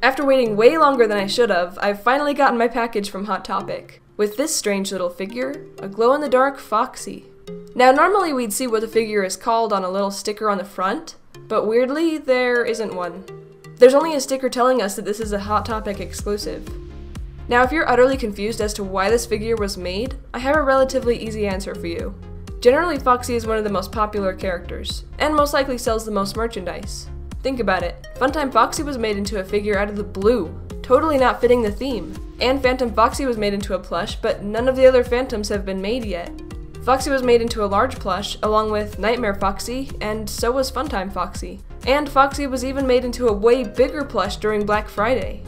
After waiting way longer than I should have, I've finally gotten my package from Hot Topic, with this strange little figure, a glow-in-the-dark Foxy. Now normally we'd see what the figure is called on a little sticker on the front, but weirdly, there isn't one. There's only a sticker telling us that this is a Hot Topic exclusive. Now if you're utterly confused as to why this figure was made, I have a relatively easy answer for you. Generally, Foxy is one of the most popular characters, and most likely sells the most merchandise. Think about it, Funtime Foxy was made into a figure out of the blue, totally not fitting the theme. And Phantom Foxy was made into a plush, but none of the other Phantoms have been made yet. Foxy was made into a large plush, along with Nightmare Foxy, and so was Funtime Foxy. And Foxy was even made into a way bigger plush during Black Friday.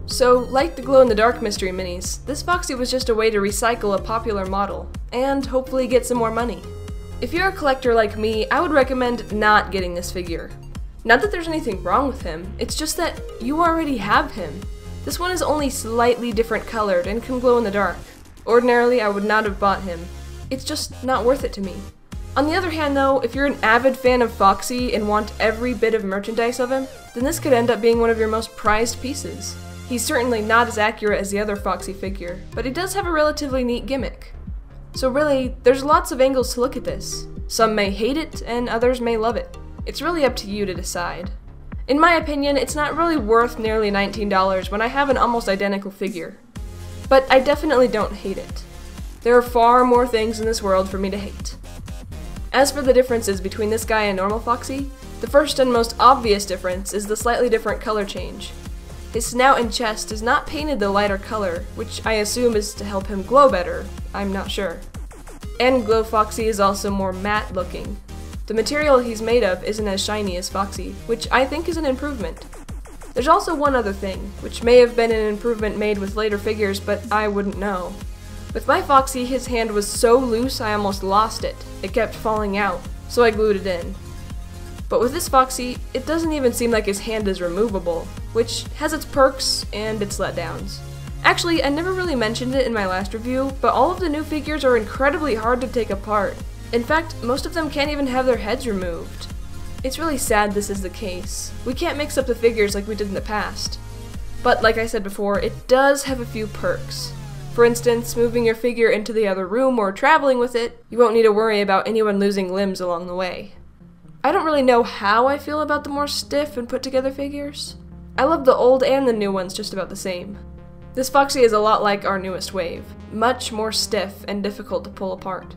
So, like the glow-in-the-dark mystery minis, this Foxy was just a way to recycle a popular model, and hopefully get some more money. If you're a collector like me, I would recommend not getting this figure. Not that there's anything wrong with him, it's just that you already have him. This one is only slightly different colored and can glow in the dark. Ordinarily, I would not have bought him. It's just not worth it to me. On the other hand though, if you're an avid fan of Foxy and want every bit of merchandise of him, then this could end up being one of your most prized pieces. He's certainly not as accurate as the other Foxy figure, but he does have a relatively neat gimmick. So really, there's lots of angles to look at this. Some may hate it, and others may love it. It's really up to you to decide. In my opinion, it's not really worth nearly $19 when I have an almost identical figure. But I definitely don't hate it. There are far more things in this world for me to hate. As for the differences between this guy and normal Foxy, the first and most obvious difference is the slightly different color change. His snout and chest is not painted the lighter color, which I assume is to help him glow better, I'm not sure. And Glow Foxy is also more matte looking. The material he's made of isn't as shiny as Foxy, which I think is an improvement. There's also one other thing, which may have been an improvement made with later figures, but I wouldn't know. With my Foxy, his hand was so loose I almost lost it. It kept falling out, so I glued it in. But with this Foxy, it doesn't even seem like his hand is removable, which has its perks and its letdowns. Actually, I never really mentioned it in my last review, but all of the new figures are incredibly hard to take apart. In fact, most of them can't even have their heads removed. It's really sad this is the case. We can't mix up the figures like we did in the past. But like I said before, it does have a few perks. For instance, moving your figure into the other room or traveling with it, you won't need to worry about anyone losing limbs along the way. I don't really know how I feel about the more stiff and put together figures. I love the old and the new ones just about the same. This Foxy is a lot like our newest wave, much more stiff and difficult to pull apart.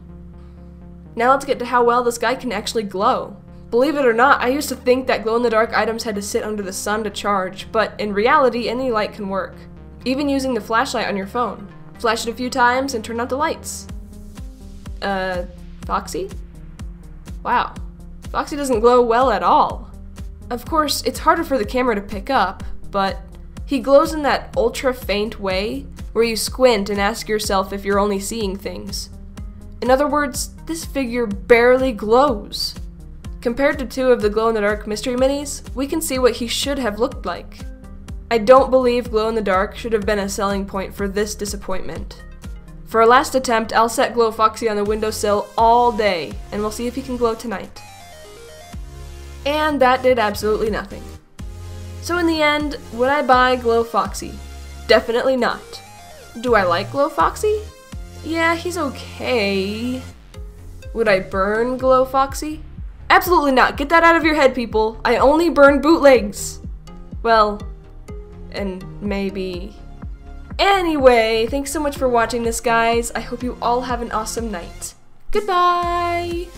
Now let's get to how well this guy can actually glow. Believe it or not, I used to think that glow-in-the-dark items had to sit under the sun to charge, but in reality any light can work. Even using the flashlight on your phone. Flash it a few times and turn out the lights. Foxy? Wow. Foxy doesn't glow well at all. Of course, it's harder for the camera to pick up, but he glows in that ultra-faint way where you squint and ask yourself if you're only seeing things. In other words, this figure barely glows. Compared to two of the glow-in-the-dark mystery minis, we can see what he should have looked like. I don't believe glow-in-the-dark should have been a selling point for this disappointment. For our last attempt, I'll set Glow Foxy on the windowsill all day, and we'll see if he can glow tonight. And that did absolutely nothing. So in the end, would I buy Glow Foxy? Definitely not. Do I like Glow Foxy? Yeah, he's okay. Would I burn Glow Foxy? Absolutely not. Get that out of your head, people. I only burn bootlegs. Well, and maybe. Anyway, thanks so much for watching this, guys. I hope you all have an awesome night. Goodbye!